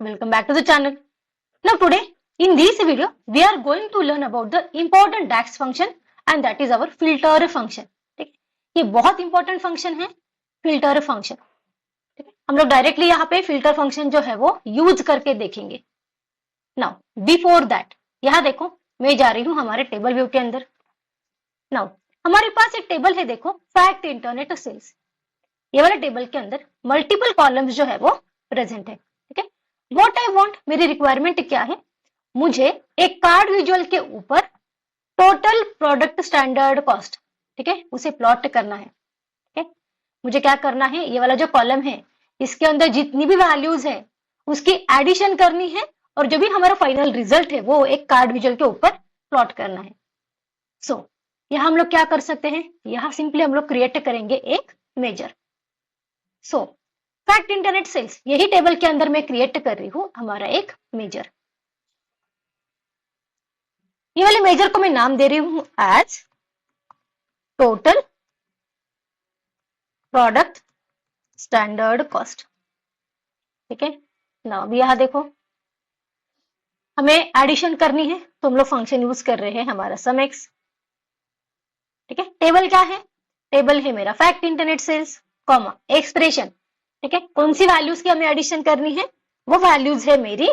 Welcome back to the channel. Now today in this video we are going to learn about the important DAX function and that is our filter function. ठीक है, ये बहुत important function है filter function. ठीक है, हम लोग directly यहाँ पे फिल्टर फंक्शन जो है वो यूज करके देखेंगे. नाउ बिफोर दैट यहाँ देखो मैं जा रही हूँ हमारे टेबल व्यू के अंदर. नाउ हमारे पास एक टेबल है, देखो फैक्ट इंटरनेट सेल्स. ये वाले टेबल के अंदर मल्टीपल कॉलम्स जो है वो प्रेजेंट है. ठीक है, व्हाट आई वांट, मेरी रिक्वायरमेंट क्या है, मुझे एक कार्ड विजुअल के ऊपर टोटल प्रोडक्ट स्टैंडर्ड कॉस्ट, ठीक है, उसे प्लॉट करना है. ठीक है, मुझे क्या करना है, ये वाला जो कॉलम है इसके अंदर जितनी भी वैल्यूज है उसकी एडिशन करनी है और जो भी हमारा फाइनल रिजल्ट है वो एक कार्ड विजुअल के ऊपर प्लॉट करना है. सो यहाँ हम लोग क्या कर सकते हैं, यहाँ सिंपली हम लोग क्रिएट करेंगे एक major. So fact internet sales यही टेबल के अंदर मैं क्रिएट कर रही हूं हमारा एक मेजर. ये वाले मेजर को मैं नाम दे रही हूं as total product standard cost. ठीक है, ना अभी यहां देखो हमें एडिशन करनी है तो हम लोग फंक्शन यूज कर रहे हैं हमारा सम एक्स. ठीक है, टेबल क्या है, टेबल है मेरा fact internet sales comma expression. ठीक है, कौन सी वैल्यूज की हमें एडिशन करनी है, वो वैल्यूज है मेरी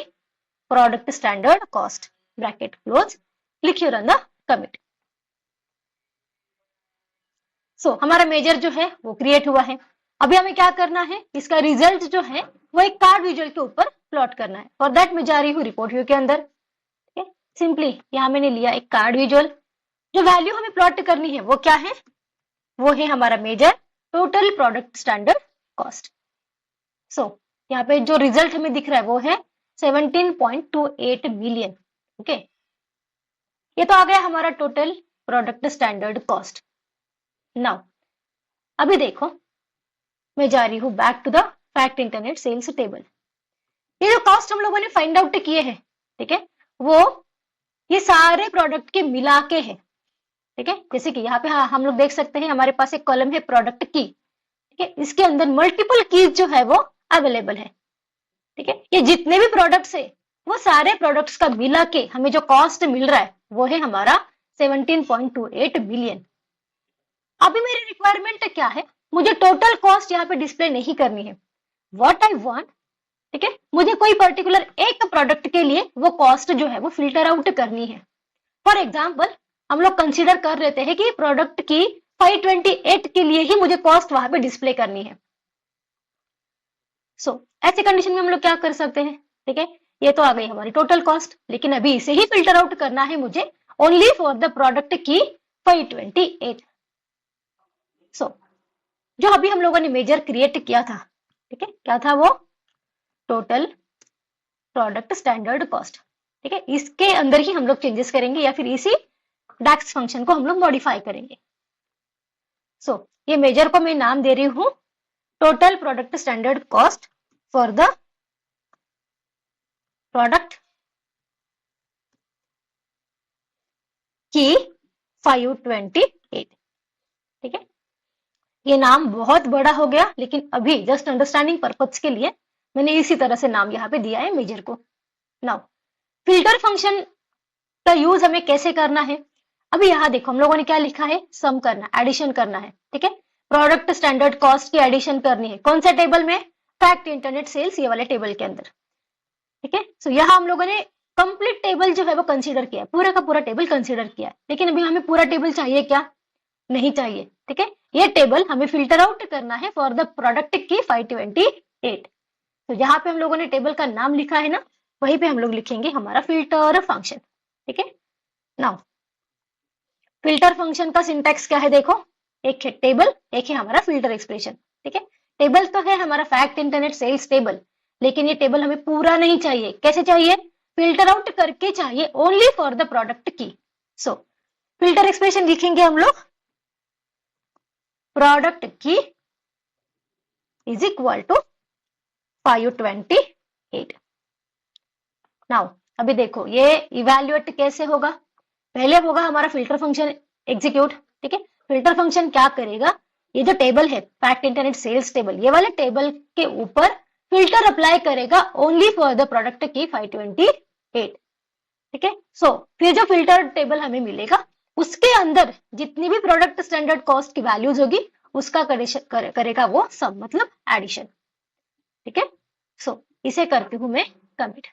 product standard cost. Bracket close, click here on the commit. So हमारा मेजर जो है वो क्रिएट हुआ है. अभी हमें क्या करना है, इसका रिजल्ट जो है वो एक कार्ड विजुअल के ऊपर प्लॉट करना है. फॉर दैट मैं जा रही हूँ रिपोर्ट व्यू के अंदर. ठीक है, सिंपली यहाँ मैंने लिया एक कार्ड विजुअल. जो वैल्यू हमें प्लॉट करनी है वो क्या है, वो है हमारा major total product standard cost. So यहाँ पे जो रिजल्ट हमें दिख रहा है वो है 17.28 मिलियन. ओके, ये तो आ गया हमारा total product standard cost. Now अभी देखो मैं जा रही हूँ back to the fact internet sales table. ये जो कॉस्ट हम लोगों ने फाइंड आउट किए हैं, ठीक है, वो ये सारे प्रोडक्ट के मिला के है. ठीक है, जैसे कि यहाँ पे हम लोग देख सकते हैं हमारे पास एक कॉलम है प्रोडक्ट की. ठीक है, इसके अंदर मल्टीपल कीज जो है वो अवेलेबल है. ठीक है, ये जितने भी प्रोडक्ट्स है वो सारे प्रोडक्ट्स का मिला के हमें जो कॉस्ट मिल रहा है वो है हमारा 17.28 मिलियन. अभी मेरी रिक्वायरमेंट क्या है, मुझे टोटल कॉस्ट यहाँ पे डिस्प्ले नहीं करनी है. व्हाट आई वांट, ठीक है, मुझे कोई पर्टिकुलर एक प्रोडक्ट के लिए वो कॉस्ट जो है वो फिल्टर आउट करनी है. फॉर एग्जाम्पल हम लोग कंसिडर कर लेते हैं कि प्रोडक्ट की 528 के लिए ही मुझे कॉस्ट वहां पे डिस्प्ले करनी है. सो ऐसे कंडीशन में हम लोग क्या कर सकते हैं, ठीक है, ये तो आ गई हमारी टोटल कॉस्ट, लेकिन अभी इसे ही फिल्टर आउट करना है मुझे ओनली फॉर द प्रोडक्ट की 528. सो जो अभी हम लोगों ने मेजर क्रिएट किया था, ठीक है, क्या था वो, टोटल प्रोडक्ट स्टैंडर्ड कॉस्ट. ठीक है, इसके अंदर ही हम लोग चेंजेस करेंगे या फिर इसी डैक्स फंक्शन को हम लोग मॉडिफाई करेंगे. सो ये मेजर को मैं नाम दे रही हूं total product standard cost for the product की 528. ठीक है, ये नाम बहुत बड़ा हो गया लेकिन अभी जस्ट अंडरस्टैंडिंग पर्पज के लिए मैंने इसी तरह से नाम यहाँ पे दिया है मेजर को. नाउ फिल्टर फंक्शन का यूज हमें कैसे करना है, अभी यहाँ देखो हम लोगों ने क्या लिखा है, सम करना, एडिशन करना है. ठीक है, प्रोडक्ट स्टैंडर्ड कॉस्ट की एडिशन करनी है. कौन सा टेबल में, फैक्ट इंटरनेट सेल्स, ये वाले टेबल के अंदर. ठीक है, सो यहाँ हम लोगों ने कंप्लीट टेबल जो है वो कंसीडर किया, पूरा का पूरा टेबल कंसीडर किया. लेकिन अभी हमें पूरा टेबल चाहिए क्या, नहीं चाहिए. ठीक है, ये टेबल हमें फिल्टर आउट करना है फॉर द प्रोडक्ट की 528. तो यहाँ पे हम लोगों ने टेबल का नाम लिखा है ना, वहीं पे हम लोग लिखेंगे हमारा फिल्टर फंक्शन. ठीक है, नाउ फिल्टर फंक्शन का सिंटैक्स क्या है, देखो एक है टेबल, एक है हमारा फिल्टर एक्सप्रेशन. ठीक है, टेबल तो है हमारा फैक्ट इंटरनेट सेल्स टेबल, लेकिन ये टेबल हमें पूरा नहीं चाहिए. कैसे चाहिए, फिल्टर आउट करके चाहिए ओनली फॉर द प्रोडक्ट की. सो फिल्टर एक्सप्रेशन लिखेंगे हम लोग प्रोडक्ट की इज इक्वल टू 528. नाउ अभी देखो ये इवैल्यूएट कैसे होगा, पहले होगा हमारा फिल्टर फंक्शन एग्जीक्यूट. ठीक है, फिल्टर फंक्शन क्या करेगा, ये जो टेबल है फैक्ट इंटरनेट सेल्स टेबल, ये वाले टेबल के ऊपर फिल्टर अप्लाई करेगा ओनली फॉर द प्रोडक्ट की 528। ठीक है। सो फिर जो फिल्टर टेबल हमें मिलेगा उसके अंदर जितनी भी प्रोडक्ट स्टैंडर्ड कॉस्ट की वैल्यूज होगी उसका करेगा वो सब, मतलब एडिशन। ठीक है। सो इसे करती हूं मैं कमिट।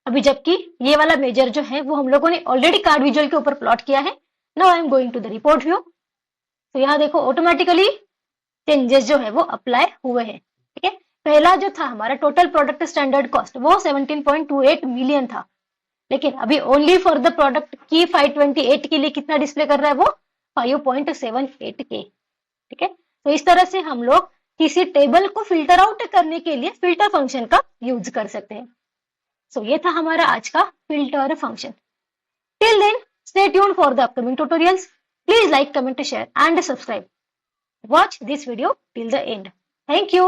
अभी जबकि ये वाला मेजर जो है वो हम लोगों ने ऑलरेडी कार्ड विजुअल के ऊपर प्लॉट किया है। Now I am going to the report view. तो यहाँ देखो ऑटोमेटिकली चेंजेस जो है वो अप्लाई हुए हैं। ठीक है। पहला जो था हमारा टोटल प्रोडक्ट स्टैंडर्ड कॉस्ट वो 17.28 मिलियन था, लेकिन अभी ओनली फॉर द प्रोडक्ट की 528 के लिए कितना डिस्प्ले कर रहा है वो 5.78 के। ठीक है। तो इस तरह से हम लोग किसी टेबल को फिल्टर आउट करने के लिए फिल्टर फंक्शन का यूज कर सकते हैं। सो ये था हमारा आज का filter function. Till then stay tuned for the upcoming tutorials. Please like, comment, share and subscribe. Watch this video till the end. Thank you.